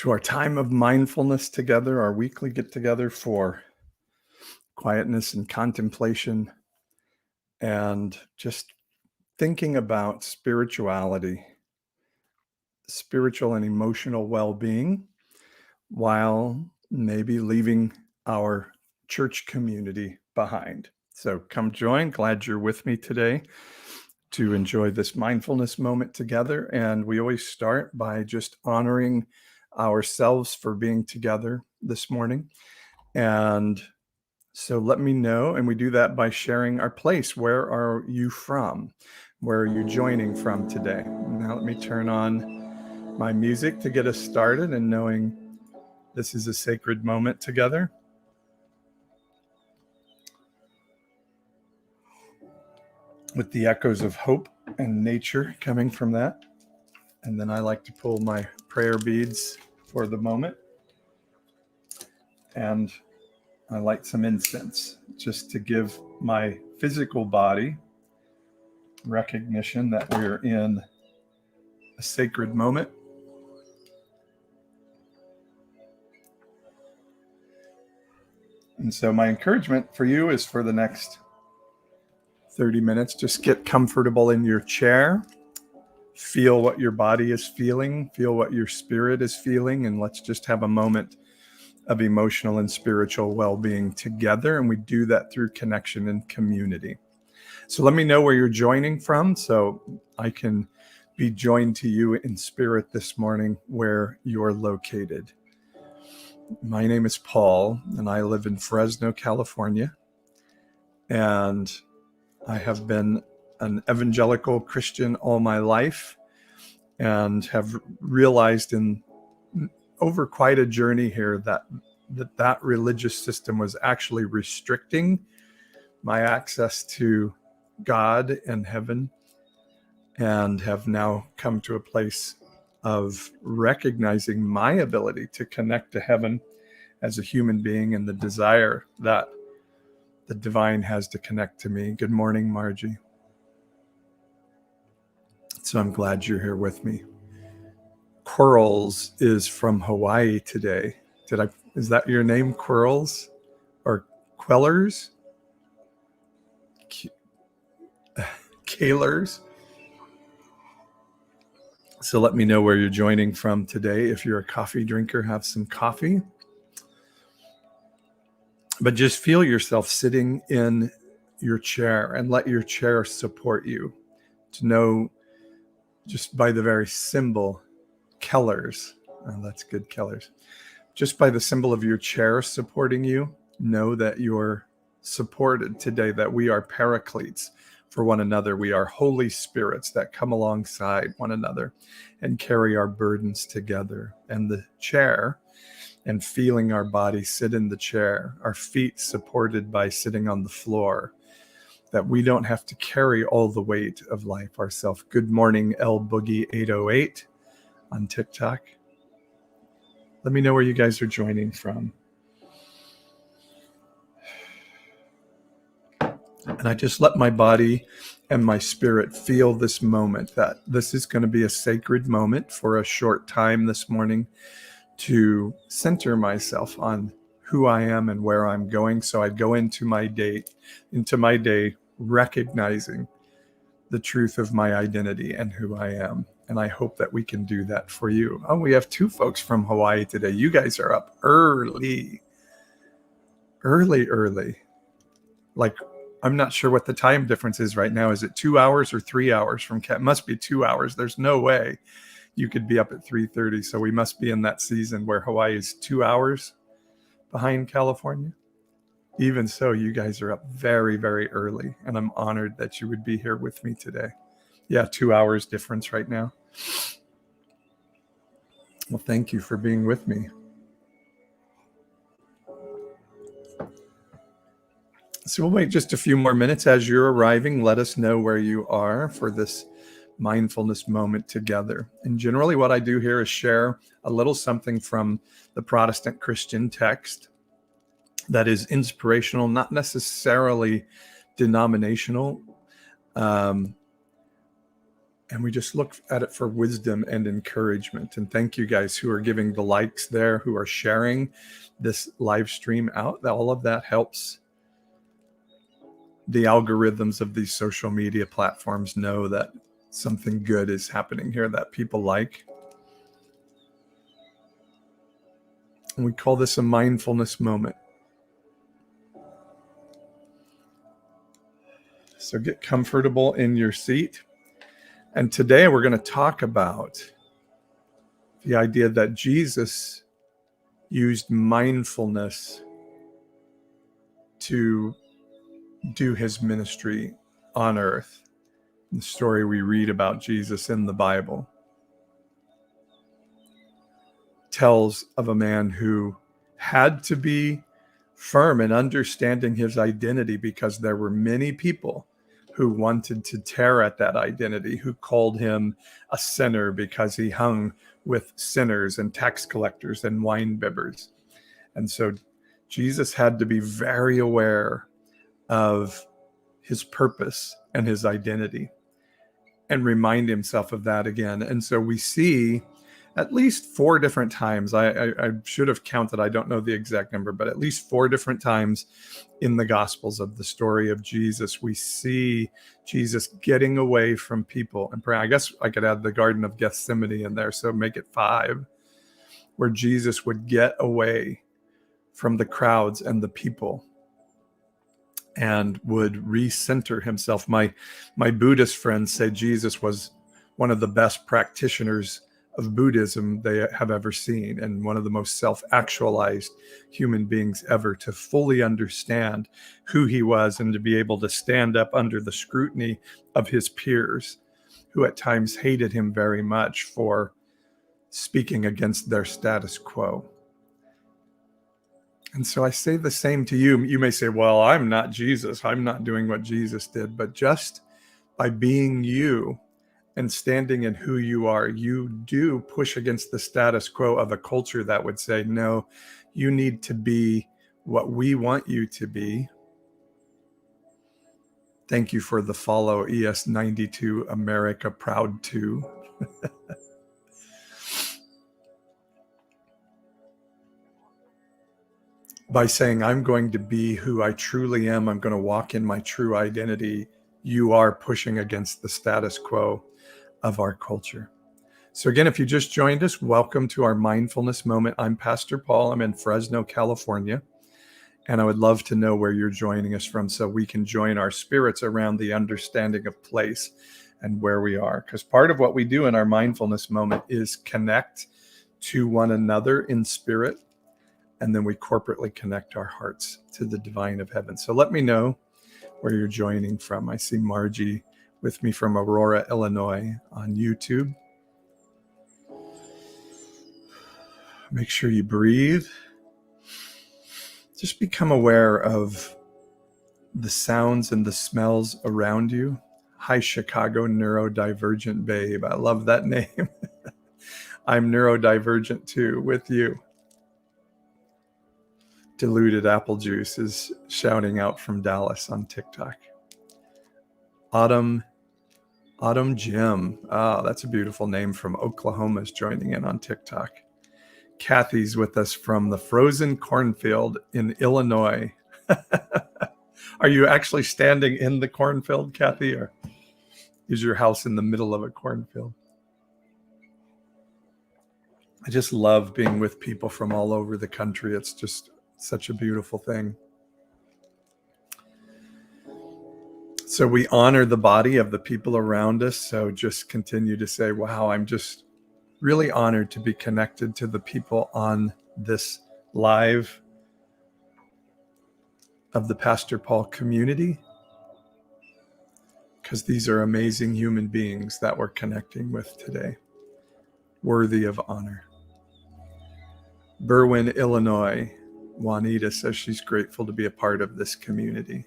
to our time of mindfulness together, our weekly get together for quietness and contemplation and just thinking about spirituality, spiritual and emotional well-being, while maybe leaving our church community behind. So come join. Glad you're with me today to enjoy this mindfulness moment together. And we always start by just honoring ourselves for being together this morning. And so let me know. And we do that by sharing our place. Where are you from? Where are you joining from today? Now let me turn on my music to get us started and knowing this is a sacred moment together. With the echoes of hope and nature coming from that. And then I like to pull my prayer beads for the moment. And I light some incense just to give my physical body recognition that we're in a sacred moment. And so my encouragement for you is for the next 30 minutes, just get comfortable in your chair. Feel what your body is feeling, feel what your spirit is feeling, and let's just have a moment of emotional and spiritual well-being together. And we do that through connection and community. So let me know where you're joining from so I can be joined to you in spirit this morning where you're located. My name is Paul, and I live in Fresno, California. And I have been an evangelical Christian all my life and have realized over quite a journey here that religious system was actually restricting my access to God and heaven, and have now come to a place of recognizing my ability to connect to heaven as a human being and the desire that the divine has to connect to me. Good morning, Margie. So I'm glad you're here with me. Quirls is from Hawaii today. Is that your name, Quirls? Or Quellers? Kalers? So let me know where you're joining from today. If you're a coffee drinker, have some coffee. But just feel yourself sitting in your chair and let your chair support you. To know just by the very symbol, Kellers. Oh, that's good, Kellers. Just by the symbol of your chair supporting you, know that you're supported today, that we are paracletes for one another. We are Holy Spirits that come alongside one another and carry our burdens together. And the chair, and feeling our body sit in the chair, our feet supported by sitting on the floor, that we don't have to carry all the weight of life ourselves. Good morning, L Boogie 808 on TikTok. Let me know where you guys are joining from. And I just let my body and my spirit feel this moment, that this is going to be a sacred moment for a short time this morning to center myself on who I am and where I'm going. So I go into my day recognizing the truth of my identity and who I am. And I hope that we can do that for you. Oh, we have two folks from Hawaii today. You guys are up early. Like, I'm not sure what the time difference is right now. Is it 2 hours or 3 hours from Cat? Must be 2 hours. There's no way you could be up at 3:30. So we must be in that season where Hawaii is 2 hours behind California. Even so, you guys are up very, very early. And I'm honored that you would be here with me today. Yeah, 2 hours difference right now. Well, thank you for being with me. So we'll wait just a few more minutes. As you're arriving, let us know where you are for this mindfulness moment together. And generally what I do here is share a little something from the Protestant Christian text that is inspirational, not necessarily denominational. And we just look at it for wisdom and encouragement. And thank you guys who are giving the likes there, who are sharing this live stream out. All of that helps the algorithms of these social media platforms know that something good is happening here that people like. And we call this a mindfulness moment. So get comfortable in your seat. And today we're going to talk about the idea that Jesus used mindfulness to do his ministry on earth. The story we read about Jesus in the Bible tells of a man who had to be firm in understanding his identity because there were many people who wanted to tear at that identity, who called him a sinner because he hung with sinners and tax collectors and wine bibbers. And so Jesus had to be very aware of his purpose and his identity and remind himself of that again. And so we see at least 4 different times, I should have counted, I don't know the exact number, but at least 4 different times in the Gospels of the story of Jesus, we see Jesus getting away from people and praying. I guess I could add the Garden of Gethsemane in there, so make it 5, where Jesus would get away from the crowds and the people and would recenter himself. My Buddhist friends say Jesus was one of the best practitioners of Buddhism they have ever seen, and one of the most self-actualized human beings ever, to fully understand who he was and to be able to stand up under the scrutiny of his peers, who at times hated him very much for speaking against their status quo. And so I say the same to you. You may say, well, I'm not Jesus. I'm not doing what Jesus did. But just by being you and standing in who you are, you do push against the status quo of a culture that would say, no, you need to be what we want you to be. Thank you for the follow, ES92 America Proud to. By saying, I'm going to be who I truly am, I'm going to walk in my true identity, you are pushing against the status quo of our culture. So again, if you just joined us, welcome to our mindfulness moment. I'm Pastor Paul. I'm in Fresno, California, and I would love to know where you're joining us from so we can join our spirits around the understanding of place and where we are. Because part of what we do in our mindfulness moment is connect to one another in spirit, and then we corporately connect our hearts to the divine of heaven. So let me know where you're joining from. I see Margie with me from Aurora, Illinois on YouTube. Make sure you breathe. Just become aware of the sounds and the smells around you. Hi, Chicago Neurodivergent Babe. I love that name. I'm neurodivergent too, with you. Diluted Apple Juice is shouting out from Dallas on TikTok. Autumn Jim. Oh, that's a beautiful name, from Oklahoma, is joining in on TikTok. Kathy's with us from the frozen cornfield in Illinois. Are you actually standing in the cornfield, Kathy, or is your house in the middle of a cornfield? I just love being with people from all over the country. It's just such a beautiful thing. So we honor the body of the people around us. So just continue to say, wow, I'm just really honored to be connected to the people on this live of the Pastor Paul community, because these are amazing human beings that we're connecting with today, worthy of honor. Berwyn, Illinois. Juanita says she's grateful to be a part of this community.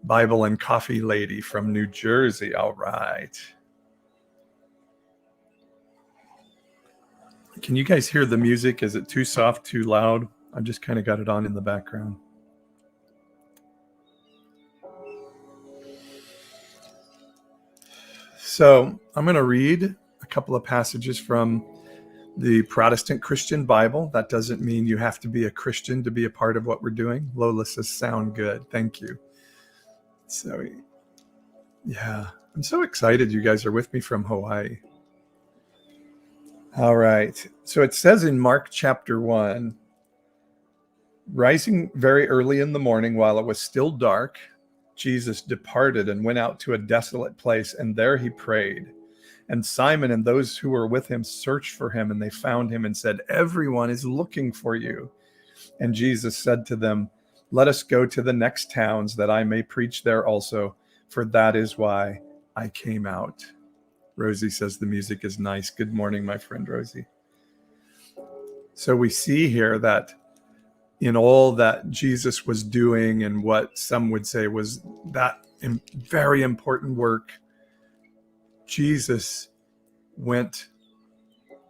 Bible and Coffee Lady from New Jersey. All right. Can you guys hear the music? Is it too soft, too loud? I've just kind of got it on in the background. So I'm going to read a couple of passages from the Protestant Christian Bible. That doesn't mean you have to be a Christian to be a part of what we're doing. Lola says, sound good. Thank you. So, yeah, I'm so excited you guys are with me from Hawaii. All right. So it says in Mark chapter 1, rising very early in the morning while it was still dark, Jesus departed and went out to a desolate place, and there he prayed. And Simon and those who were with him searched for him, and they found him and said, "Everyone is looking for you." And Jesus said to them, "Let us go to the next towns, that I may preach there also, for that is why I came out." Rosie says the music is nice. Good morning, my friend Rosie. So we see here that in all that Jesus was doing, and what some would say was that very important work, Jesus went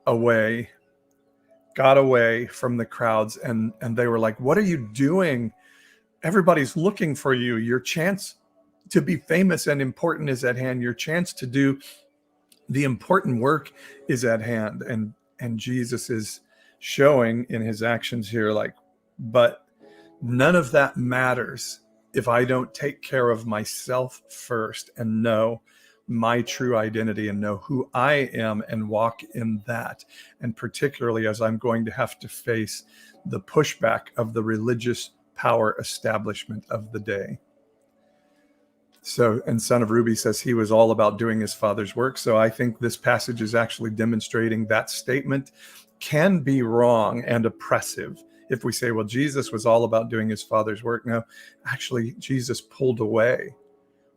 away, got away from the crowds, and they were like, "What are you doing? Everybody's looking for you. Your chance to be famous and important is at hand. Your chance to do the important work is at hand." And Jesus is showing in his actions here, like, but none of that matters if I don't take care of myself first and know my true identity and know who I am and walk in that. And particularly as I'm going to have to face the pushback of the religious power establishment of the day. So, and Son of Ruby says he was all about doing his Father's work. So I think this passage is actually demonstrating that statement can be wrong and oppressive if we say, well, Jesus was all about doing his Father's work. No, actually, Jesus pulled away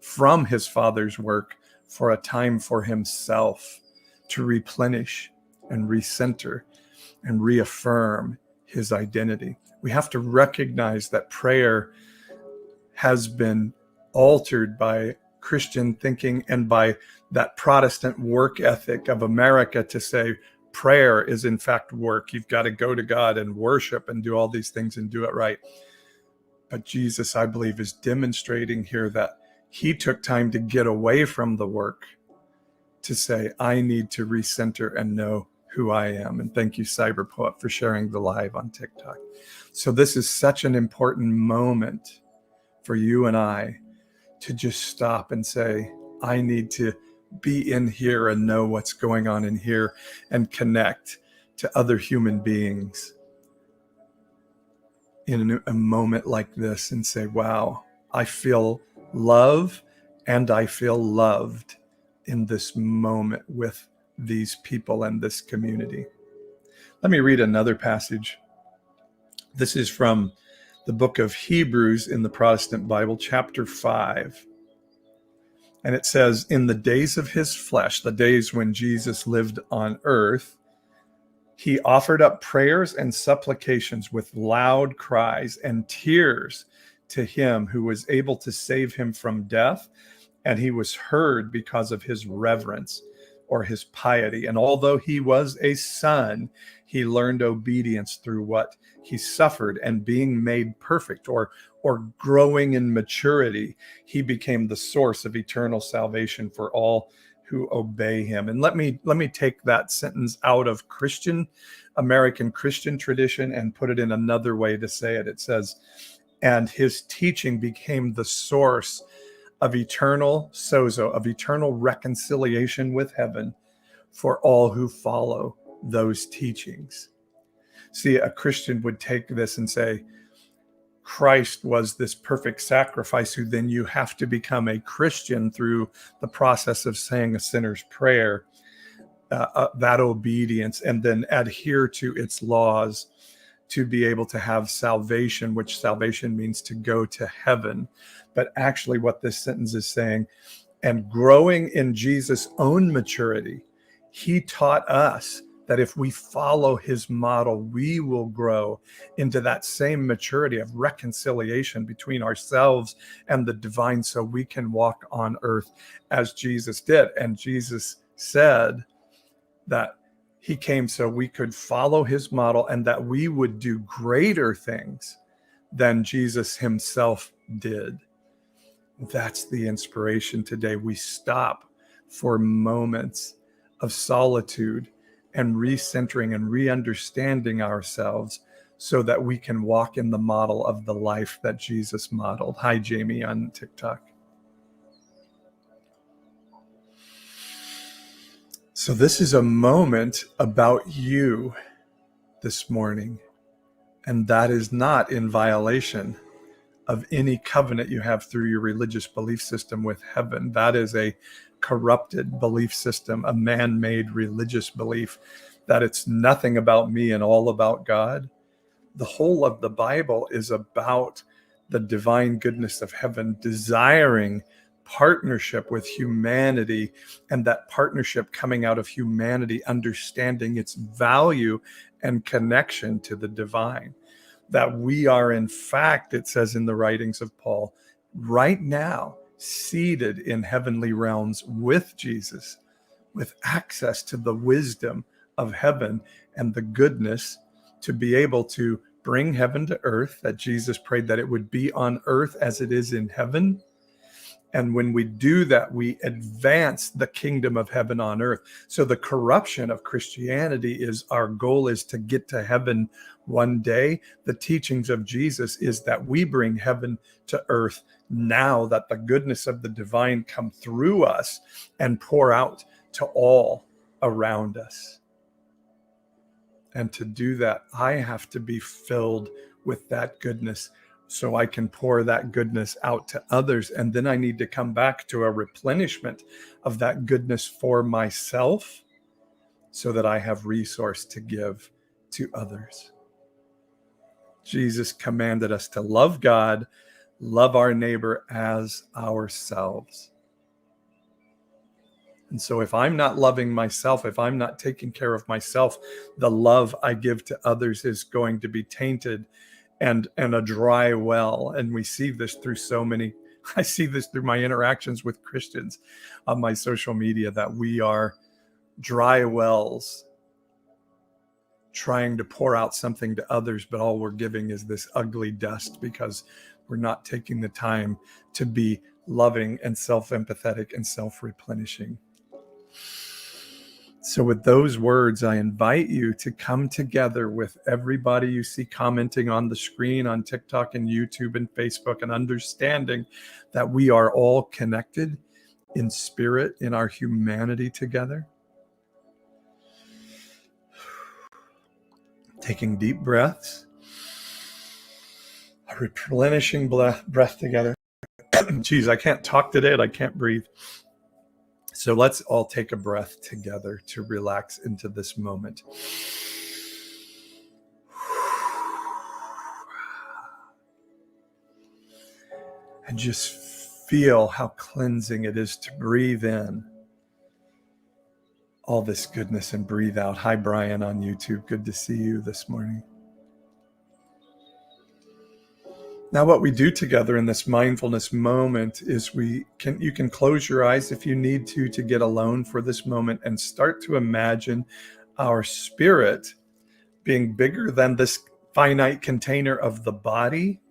from his Father's work for a time for himself to replenish and recenter and reaffirm his identity. We have to recognize that prayer has been altered by Christian thinking and by that Protestant work ethic of America to say prayer is in fact work. You've got to go to God and worship and do all these things and do it right. But Jesus, I believe, is demonstrating here that he took time to get away from the work to say, I need to recenter and know who I am. And thank you, Cyberpoet, for sharing the live on TikTok. So this is such an important moment for you and I to just stop and say, I need to be in here and know what's going on in here and connect to other human beings in a moment like this and say, wow, I feel love and I feel loved in this moment with these people and this community. Let me read another passage. This is from the book of Hebrews in the Protestant Bible, chapter 5. And it says, in the days of his flesh, the days when Jesus lived on earth, he offered up prayers and supplications with loud cries and tears to him who was able to save him from death. And he was heard because of his reverence or his piety. And although he was a son, he learned obedience through what he suffered, and being made perfect or growing in maturity, he became the source of eternal salvation for all who obey him. And let me take that sentence out of American Christian tradition and put it in another way to say it. It says, and his teaching became the source of eternal sozo, of eternal reconciliation with heaven for all who follow those teachings. See, a Christian would take this and say, Christ was this perfect sacrifice who then you have to become a Christian through the process of saying a sinner's prayer, that obedience, and then adhere to its laws to be able to have salvation, which salvation means to go to heaven. But actually what this sentence is saying, and growing in Jesus' own maturity, he taught us that if we follow his model, we will grow into that same maturity of reconciliation between ourselves and the divine, so we can walk on earth as Jesus did. And Jesus said that he came so we could follow his model and that we would do greater things than Jesus himself did. That's the inspiration today. We stop for moments of solitude and recentering and re-understanding ourselves so that we can walk in the model of the life that Jesus modeled. Hi, Jamie on TikTok. So this is a moment about you this morning, and that is not in violation of any covenant you have through your religious belief system with heaven. That is a corrupted belief system, a man-made religious belief that it's nothing about me and all about God. The whole of the Bible is about the divine goodness of heaven, desiring partnership with humanity, and that partnership coming out of humanity, understanding its value and connection to the divine. That we are, in fact, it says in the writings of Paul, right now seated in heavenly realms with Jesus, with access to the wisdom of heaven and the goodness to be able to bring heaven to earth, that Jesus prayed that it would be on earth as it is in heaven. And when we do that, we advance the kingdom of heaven on earth. So the corruption of Christianity is our goal is to get to heaven one day. The teachings of Jesus is that we bring heaven to earth now, that the goodness of the divine come through us and pour out to all around us. And to do that, I have to be filled with that goodness so I can pour that goodness out to others. And then I need to come back to a replenishment of that goodness for myself so that I have resource to give to others. Jesus commanded us to love God, love our neighbor as ourselves. And so if I'm not loving myself, if I'm not taking care of myself, the love I give to others is going to be tainted and a dry well. And we see this through I see this through my interactions with Christians on my social media, that we are dry wells trying to pour out something to others, but all we're giving is this ugly dust because we're not taking the time to be loving and self-empathetic and self-replenishing. So with those words, I invite you to come together with everybody you see commenting on the screen on TikTok and YouTube and Facebook, and understanding that we are all connected in spirit, in our humanity together. Taking deep breaths, a replenishing breath together. Geez, I can't talk today and I can't breathe. So let's all take a breath together to relax into this moment. And just feel how cleansing it is to breathe in all this goodness and breathe out. Hi, Brian on YouTube. Good to see you this morning. Now, what we do together in this mindfulness moment is you can close your eyes if you need to get alone for this moment and start to imagine our spirit being bigger than this finite container of the body,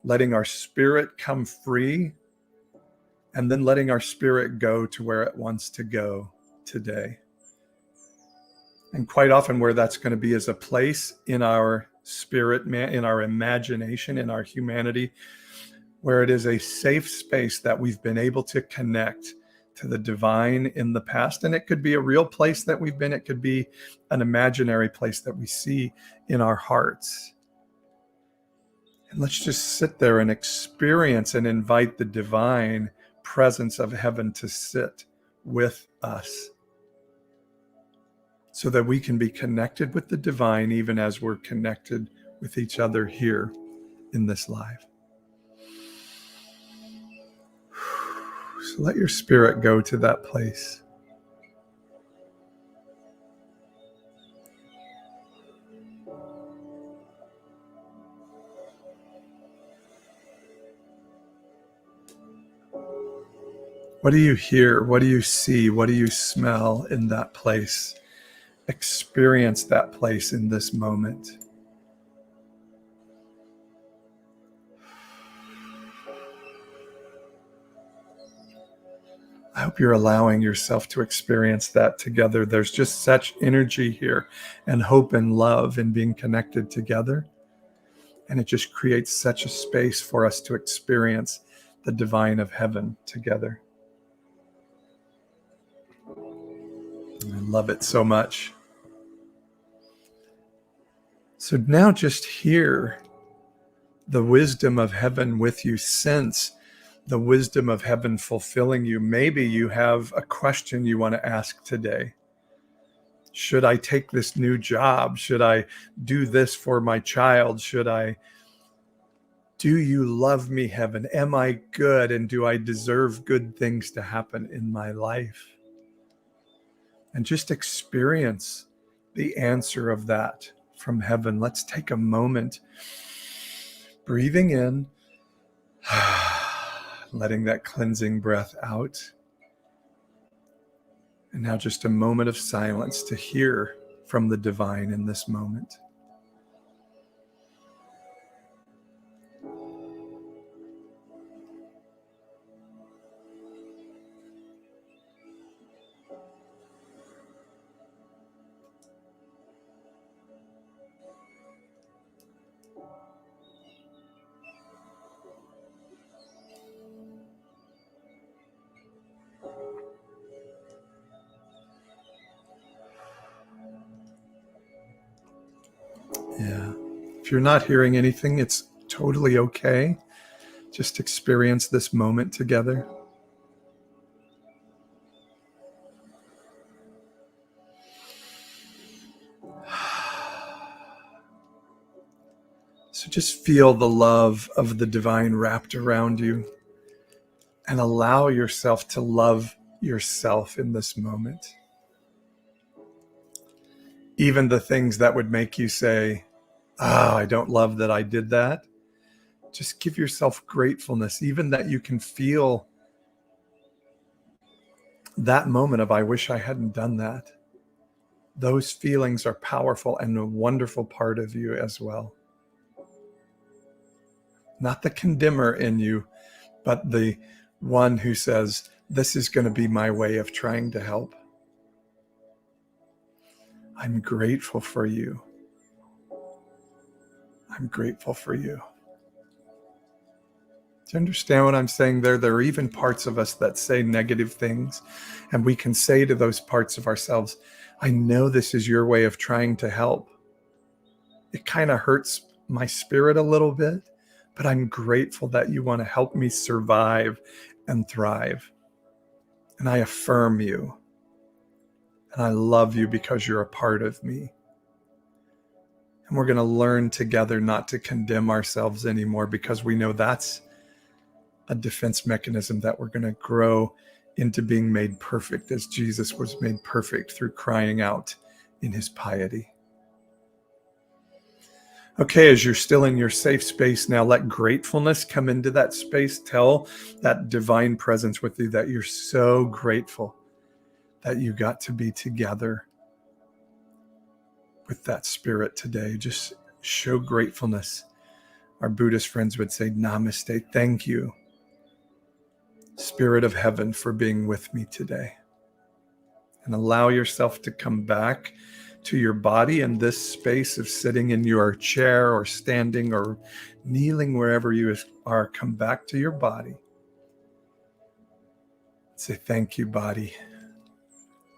letting our spirit come free, and then letting our spirit go to where it wants to go today. And quite often where that's going to be is a place in our spirit, in our imagination, in our humanity, where it is a safe space that we've been able to connect to the divine in the past. And it could be a real place that we've been. It could be an imaginary place that we see in our hearts. And let's just sit there and experience and invite the divine presence of heaven to sit with us, so that we can be connected with the divine even as we're connected with each other here in this life. So let your spirit go to that place. What do you hear? What do you see? What do you smell in that place? Experience that place in this moment. I hope you're allowing yourself to experience that together. There's just such energy here and hope and love in being connected together. And it just creates such a space for us to experience the divine of heaven together. I love it so much. So now just hear the wisdom of heaven with you. Sense the wisdom of heaven fulfilling you. Maybe you have a question you want to ask today. Should I take this new job? Should I do this for my child? Do you love me, heaven? Am I good? And do I deserve good things to happen in my life? And just experience the answer of that from heaven. Let's take a moment, breathing in, letting that cleansing breath out. And now just a moment of silence to hear from the divine in this moment. Yeah. If you're not hearing anything, it's totally okay. Just experience this moment together. So just feel the love of the divine wrapped around you and allow yourself to love yourself in this moment. Even the things that would make you say, I don't love that I did that. Just give yourself gratefulness, even that you can feel that moment of, I wish I hadn't done that. Those feelings are powerful and a wonderful part of you as well. Not the condemner in you, but the one who says, this is going to be my way of trying to help. I'm grateful for you. I'm grateful for you. Do you understand what I'm saying there? There are even parts of us that say negative things, and we can say to those parts of ourselves, I know this is your way of trying to help. It kind of hurts my spirit a little bit, but I'm grateful that you want to help me survive and thrive. And I affirm you. And I love you because you're a part of me. And we're going to learn together not to condemn ourselves anymore, because we know that's a defense mechanism that we're going to grow into being made perfect as Jesus was made perfect through crying out in his piety. Okay, as you're still in your safe space now, let gratefulness come into that space. Tell that divine presence with you that you're so grateful that you got to be together with that spirit today. Just show gratefulness. Our Buddhist friends would say, Namaste. Thank you, Spirit of Heaven, for being with me today. And allow yourself to come back to your body in this space of sitting in your chair or standing or kneeling, wherever you are. Come back to your body. Say, thank you, body,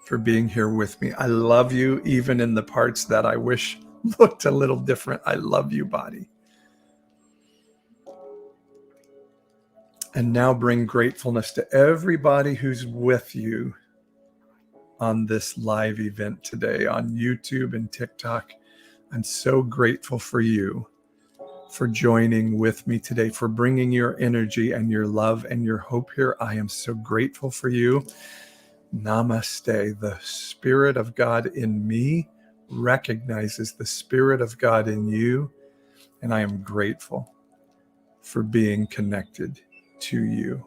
for being here with me. I love you, even in the parts that I wish looked a little different. I love you, body. And now bring gratefulness to everybody who's with you on this live event today on YouTube and TikTok. I'm so grateful for you for joining with me today, for bringing your energy and your love and your hope here. I am so grateful for you. Namaste. The Spirit of God in me recognizes the Spirit of God in you, and I am grateful for being connected to you.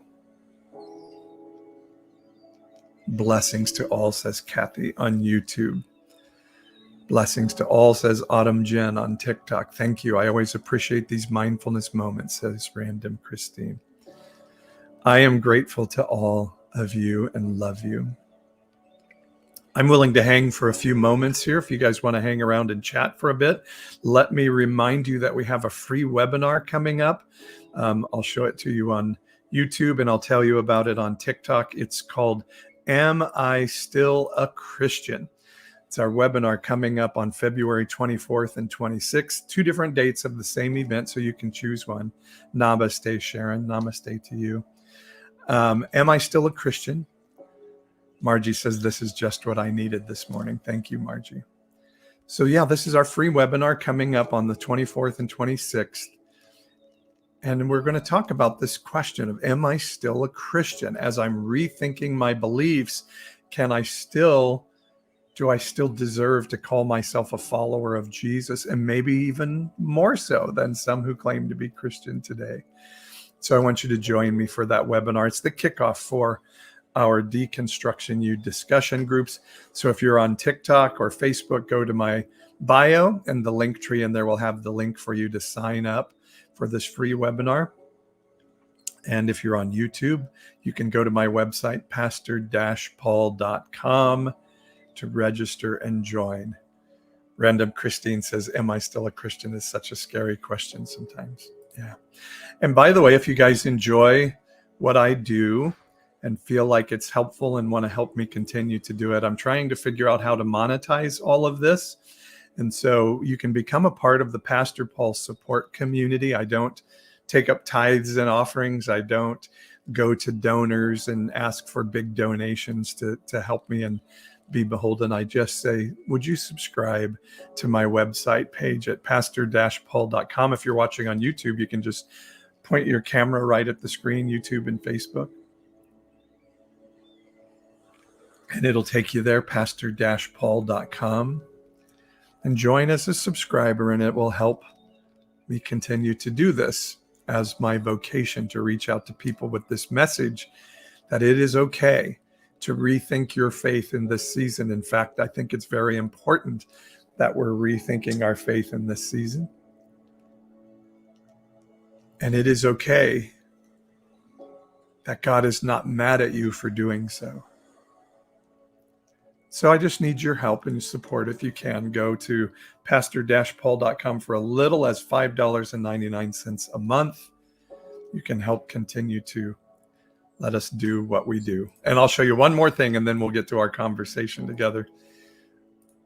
Blessings to all, says Kathy on YouTube. Blessings to all, says Autumn Jen on TikTok. Thank you. I always appreciate these mindfulness moments, says Random Christine. I am grateful to all. of you and love you. I'm willing to hang for a few moments here. If you guys want to hang around and chat for a bit, let me remind you that we have a free webinar coming up. I'll show it to you on YouTube and I'll tell you about it on TikTok. It's called Am I Still a Christian? It's our webinar coming up on February 24th and 26th, 2 different dates of the same event, so you can choose one. Namaste, Sharon. Namaste to you. Am I still a Christian? Margie says, this is just what I needed this morning. Thank you, Margie. So yeah, this is our free webinar coming up on the 24th and 26th. And we're going to talk about this question of, am I still a Christian? As I'm rethinking my beliefs, do I still deserve to call myself a follower of Jesus? And maybe even more so than some who claim to be Christian today. So I want you to join me for that webinar. It's the kickoff for our Deconstruction You discussion groups. So if you're on TikTok or Facebook, go to my bio and the link tree, and there will have the link for you to sign up for this free webinar. And if you're on YouTube, you can go to my website, pastor-paul.com, to register and join. Random Christine says, am I still a Christian? Is such a scary question sometimes. Yeah. And by the way, if you guys enjoy what I do and feel like it's helpful and want to help me continue to do it, I'm trying to figure out how to monetize all of this. And so you can become a part of the Pastor Paul support community. I don't take up tithes and offerings. I don't go to donors and ask for big donations to help me and be beholden. I just say, would you subscribe to my website page at pastor-paul.com? If you're watching on YouTube, you can just point your camera right at the screen, YouTube and Facebook. And it'll take you there, pastor-paul.com. And join as a subscriber, and it will help me continue to do this as my vocation, to reach out to people with this message that it is okay to rethink your faith in this season. In fact, I think it's very important that we're rethinking our faith in this season. And it is okay that God is not mad at you for doing so. So I just need your help and support. If you can, go to pastor-paul.com for a little as $5.99 a month. You can help continue to let us do what we do. And I'll show you one more thing, and then we'll get to our conversation together.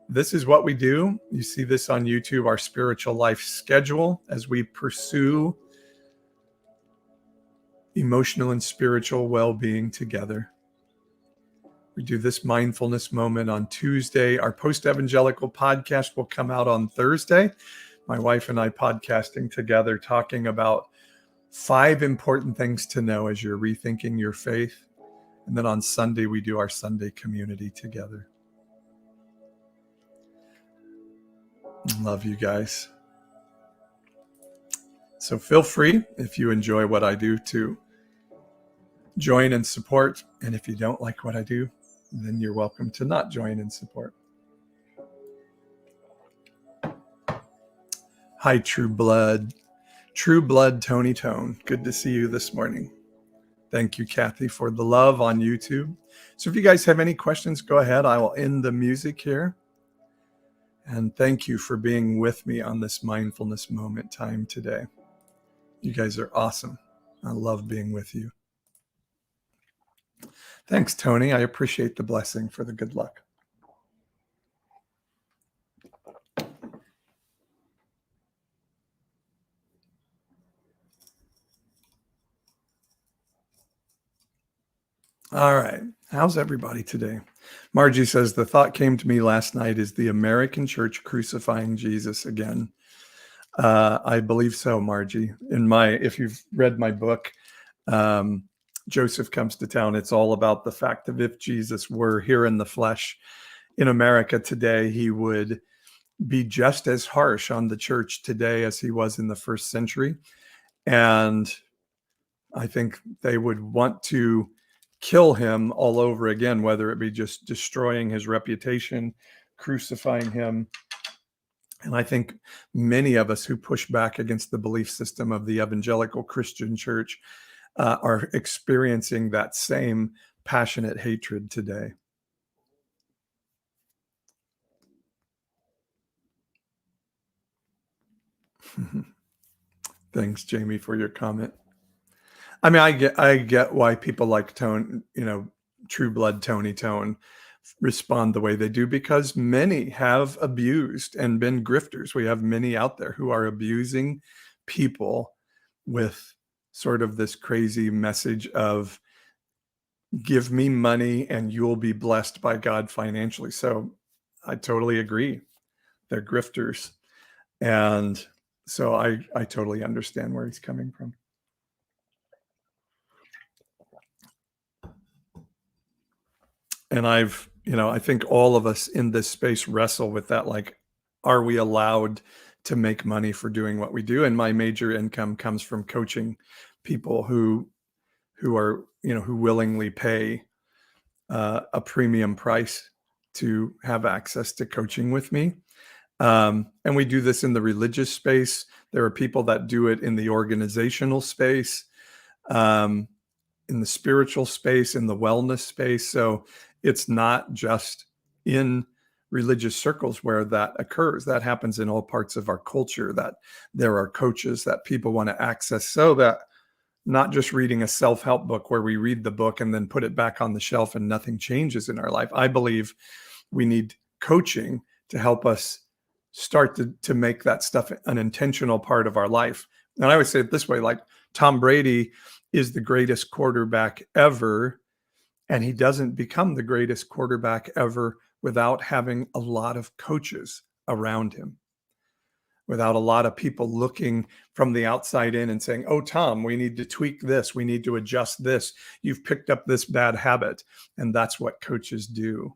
This is what we do. You see this on YouTube, our spiritual life schedule, as we pursue emotional and spiritual well-being together. We do this mindfulness moment on Tuesday. Our post-evangelical podcast will come out on Thursday. My wife and I podcasting together, talking about 5 important things to know as you're rethinking your faith. And then on Sunday, we do our Sunday community together. Love you guys. So feel free, if you enjoy what I do, to join and support. And if you don't like what I do, then you're welcome to not join and support. Hi, True Blood. True Blood Tony Tone. Good to see you this morning. Thank you, Kathy, for the love on YouTube. So if you guys have any questions, go ahead. I will end the music here. And thank you for being with me on this mindfulness moment time today. You guys are awesome. I love being with you. Thanks, Tony. I appreciate the blessing for the good luck. All right. How's everybody today? Margie says, the thought came to me last night, is the American church crucifying Jesus again? I believe so, Margie. If you've read my book, Joseph Comes to Town, it's all about the fact that if Jesus were here in the flesh in America today, he would be just as harsh on the church today as he was in the first century. And I think they would want to kill him all over again, whether it be just destroying his reputation, crucifying him. And I think many of us who push back against the belief system of the evangelical Christian church are experiencing that same passionate hatred today. Thanks, Jamie, for your comment. I mean, I get why people like Tone, True Blood Tony Tone respond the way they do because many have abused and been grifters. We have many out there who are abusing people with sort of this crazy message of give me money and you'll be blessed by God financially. So I totally agree. They're grifters. And so I totally understand where he's coming from. And I think all of us in this space wrestle with that. Like, are we allowed to make money for doing what we do? And my major income comes from coaching people who are, who willingly pay a premium price to have access to coaching with me. And we do this in the religious space. There are people that do it in the organizational space, um, in the spiritual space, in the wellness space. So it's not just in religious circles where that occurs. That happens in all parts of our culture, that there are coaches that people want to access so that not just reading a self-help book where we read the book and then put it back on the shelf and nothing changes in our life. I believe we need coaching to help us start to make that stuff an intentional part of our life. And I always say it this way, like Tom Brady is the greatest quarterback ever, and he doesn't become the greatest quarterback ever without having a lot of coaches around him, without a lot of people looking from the outside in and saying, oh, Tom, we need to tweak this. We need to adjust this. You've picked up this bad habit. And that's what coaches do.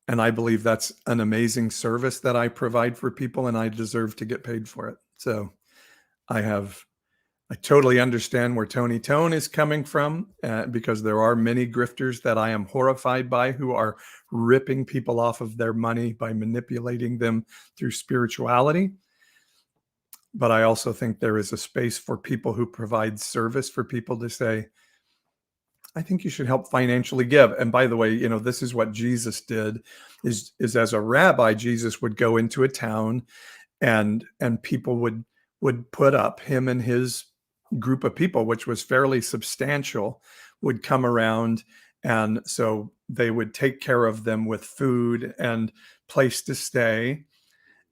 And I believe that's an amazing service that I provide for people, and I deserve to get paid for it. So I totally understand where Tony Tone is coming from, because there are many grifters that I am horrified by who are ripping people off of their money by manipulating them through spirituality. But I also think there is a space for people who provide service for people to say, I think you should help financially give. And by the way, this is what Jesus did is as a rabbi, Jesus would go into a town and people would put up, him and his group of people, which was fairly substantial, would come around. And so they would take care of them with food and place to stay.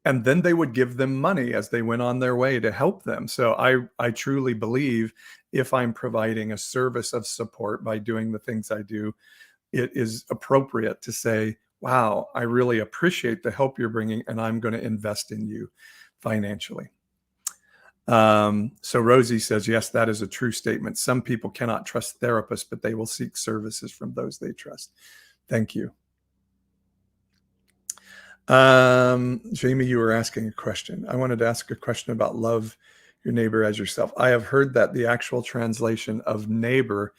And then they would give them money as they went on their way to help them. So I truly believe if I'm providing a service of support by doing the things I do, it is appropriate to say, wow, I really appreciate the help you're bringing, and I'm going to invest in you financially. So Rosie says, yes, that is a true statement. Some people cannot trust therapists, but they will seek services from those they trust. Thank you. Jamie, you were asking a question. I wanted to ask a question about love your neighbor as yourself. I have heard that the actual translation of neighbor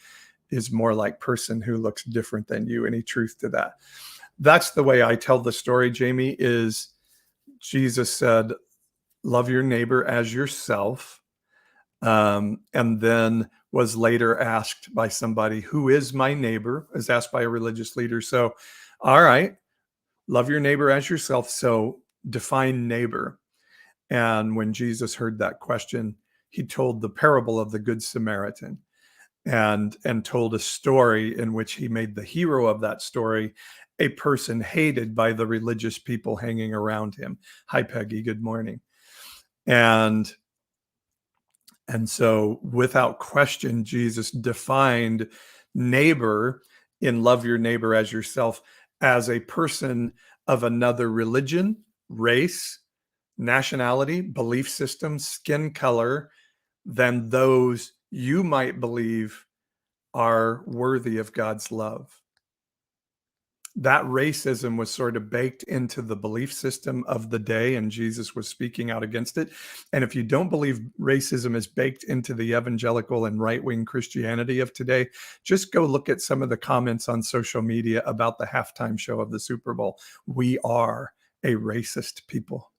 is more like person who looks different than you. Any truth to that? That's the way I tell the story, Jamie, is Jesus said, love your neighbor as yourself. And then was later asked by somebody, who is my neighbor? Is asked by a religious leader. So, all right, love your neighbor as yourself. So define neighbor. And when Jesus heard that question, he told the parable of the Good Samaritan and told a story in which he made the hero of that story a person hated by the religious people hanging around him. Hi, Peggy. Good morning. And so without question, Jesus defined neighbor in love your neighbor as yourself as a person of another religion, race, nationality, belief system, skin color than those you might believe are worthy of God's love. That racism was sort of baked into the belief system of the day, and Jesus was speaking out against it. And if you don't believe racism is baked into the evangelical and right-wing Christianity of today, just go look at some of the comments on social media about the halftime show of the Super Bowl. We are a racist people.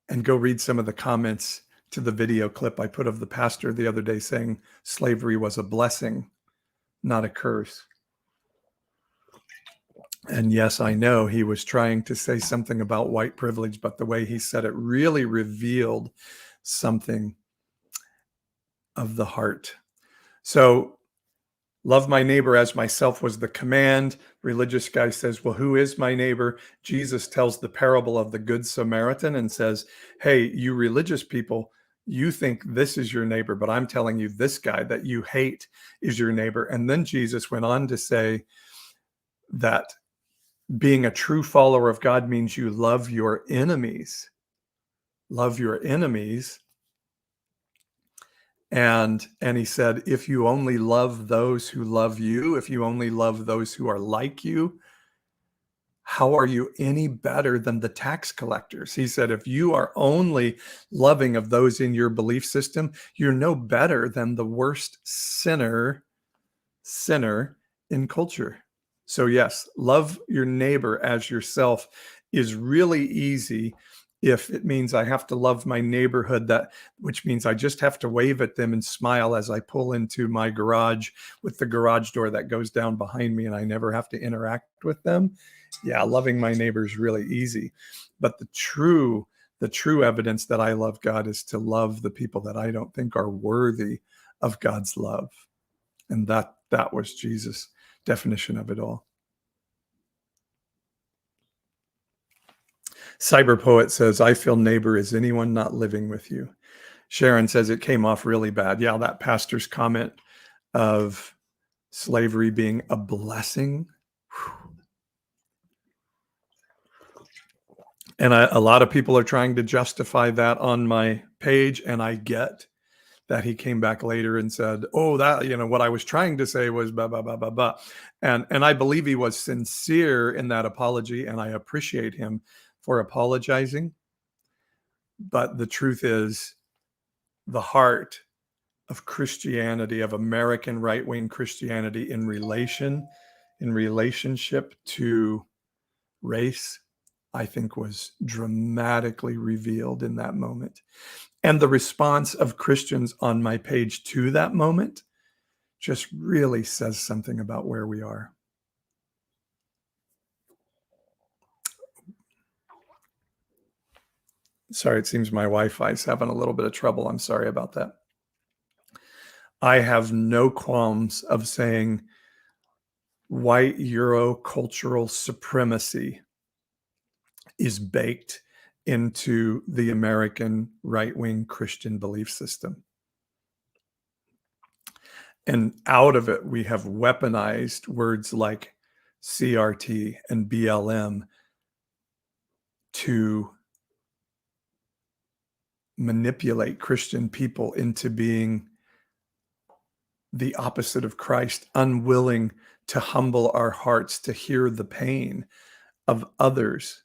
And go read some of the comments to the video clip I put of the pastor the other day saying slavery was a blessing, not a curse. And yes, I know he was trying to say something about white privilege, but the way he said it really revealed something of the heart. So love my neighbor as myself was the command. Religious guy says, well, who is my neighbor? Jesus tells the parable of the Good Samaritan and says, hey, you religious people, you think this is your neighbor, but I'm telling you this guy that you hate is your neighbor. And then Jesus went on to say that being a true follower of God means you love your enemies. Love your enemies. And he said, if you only love those who love you, if you only love those who are like you, how are you any better than the tax collectors? He said, if you are only loving of those in your belief system, you're no better than the worst sinner in culture. So yes, love your neighbor as yourself is really easy if it means I have to love my neighborhood, which means I just have to wave at them and smile as I pull into my garage with the garage door that goes down behind me and I never have to interact with them. Yeah, loving my neighbor is really easy. But the true evidence that I love God is to love the people that I don't think are worthy of God's love. And that was Jesus' definition of it all. Cyberpoet says, I feel neighbor is anyone not living with you. Sharon says it came off really bad. Yeah, that pastor's comment of slavery being a blessing. Whew. And a lot of people are trying to justify that on my page, and I get that he came back later and said, oh, that, what I was trying to say was blah, blah, blah, blah, blah. And I believe he was sincere in that apology, and I appreciate him for apologizing. But the truth is, the heart of Christianity, of American right-wing Christianity in relationship to race, I think was dramatically revealed in that moment. And the response of Christians on my page to that moment just really says something about where we are. Sorry, it seems my Wi-Fi is having a little bit of trouble. I'm sorry about that. I have no qualms of saying white Eurocultural supremacy is baked into the American right-wing Christian belief system. And out of it, we have weaponized words like CRT and BLM to manipulate Christian people into being the opposite of Christ, unwilling to humble our hearts to hear the pain of others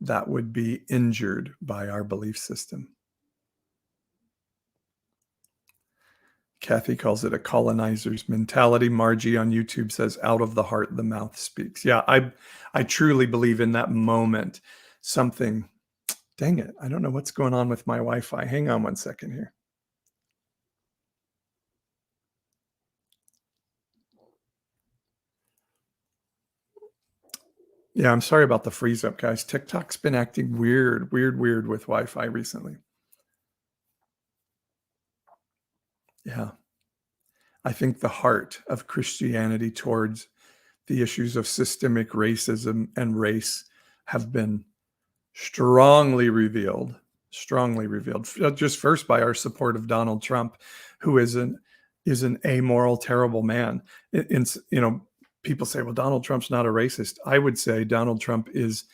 that would be injured by our belief system. Kathy calls it a colonizer's mentality. Margie on YouTube says, out of the heart, the mouth speaks. Yeah, I truly believe in that moment, something, dang it, I don't know what's going on with my Wi-Fi. Hang on one second here. Yeah, I'm sorry about the freeze up, guys. TikTok's been acting weird with Wi-Fi recently. Yeah. I think the heart of Christianity towards the issues of systemic racism and race have been strongly revealed, just first by our support of Donald Trump, who is an amoral, terrible man. People say, well, Donald Trump's not a racist. I would say Donald Trump is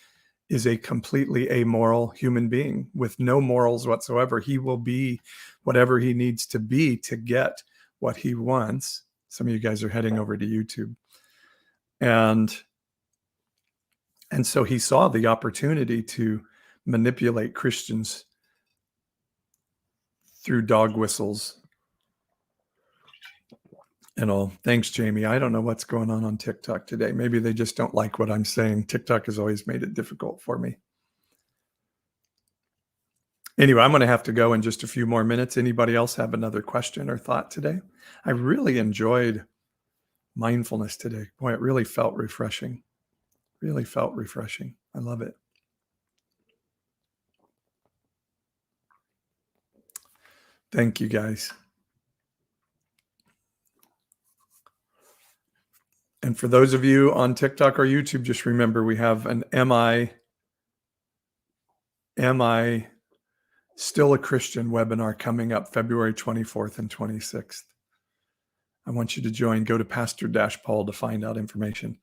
a completely amoral human being with no morals whatsoever. He will be whatever he needs to be to get what he wants. Some of you guys are heading over to YouTube. And so he saw the opportunity to manipulate Christians through dog whistles and all. Thanks, Jamie. I don't know what's going on TikTok today. Maybe they just don't like what I'm saying. TikTok has always made it difficult for me. Anyway, I'm going to have to go in just a few more minutes. Anybody else have another question or thought today? I really enjoyed mindfulness today. Boy, it really felt refreshing. Really felt refreshing. I love it. Thank you, guys. And for those of you on TikTok or YouTube, just remember we have an Am I Still a Christian webinar coming up February 24th and 26th. I want you to join. Go to Pastor-Paul to find out information.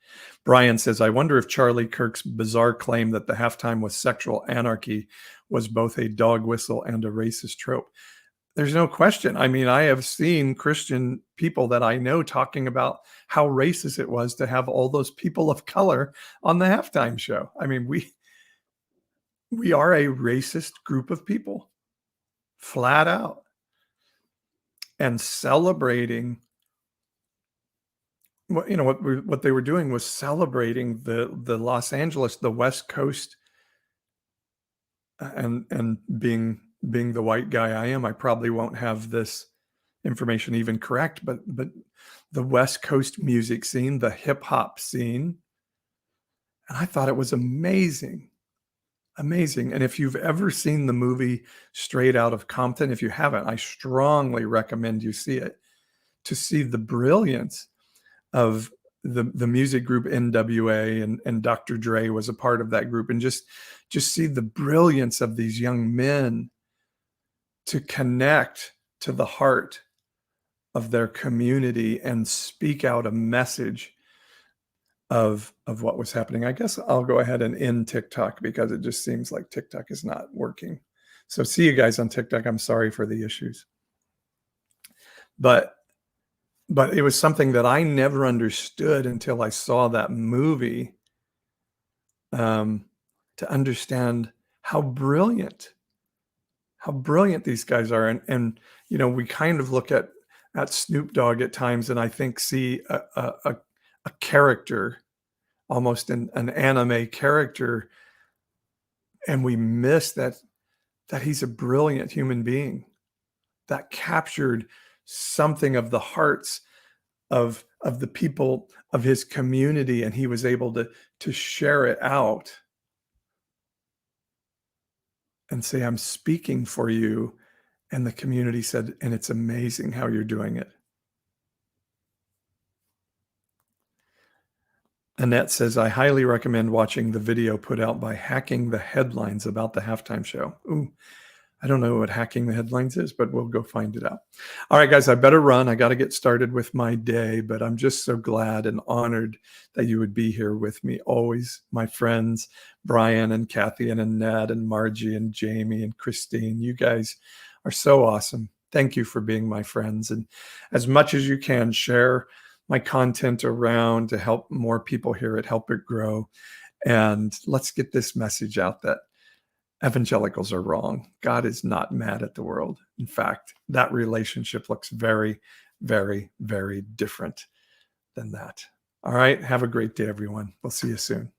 Brian says, I wonder if Charlie Kirk's bizarre claim that the halftime was sexual anarchy was both a dog whistle and a racist trope. There's no question. I mean, I have seen Christian people that I know talking about how racist it was to have all those people of color on the halftime show. I mean, we are a racist group of people, flat out. And celebrating what they were doing was celebrating the Los Angeles, the West Coast, and being the white guy I am, I probably won't have this information even correct, but the West Coast music scene, the hip hop scene, and I thought it was amazing. Amazing. And if you've ever seen the movie Straight Outta Compton, if you haven't, I strongly recommend you see it, to see the brilliance of the music group NWA, and Dr. Dre was a part of that group, and just see the brilliance of these young men to connect to the heart of their community and speak out a message of what was happening. I guess I'll go ahead and end TikTok because it just seems like TikTok is not working. So see you guys on TikTok. I'm sorry for the issues. But it was something that I never understood until I saw that movie, to understand how brilliant these guys are. And we kind of look at Snoop Dogg at times, and I think see a character, almost an anime character, and we miss that he's a brilliant human being that captured something of the hearts of the people of his community, and he was able to share it out and say, I'm speaking for you. And the community said, and it's amazing how you're doing it. Annette says, I highly recommend watching the video put out by Hacking the Headlines about the halftime show. Ooh, I don't know what Hacking the Headlines is, but we'll go find it out. All right, guys, I better run. I got to get started with my day, but I'm just so glad and honored that you would be here with me always. My friends, Brian and Kathy and Annette and Margie and Jamie and Christine, you guys are so awesome. Thank you for being my friends. And as much as you can, share my content around to help more people hear it, help it grow. And let's get this message out that evangelicals are wrong. God is not mad at the world. In fact, that relationship looks very, very, very different than that. All right. Have a great day, everyone. We'll see you soon.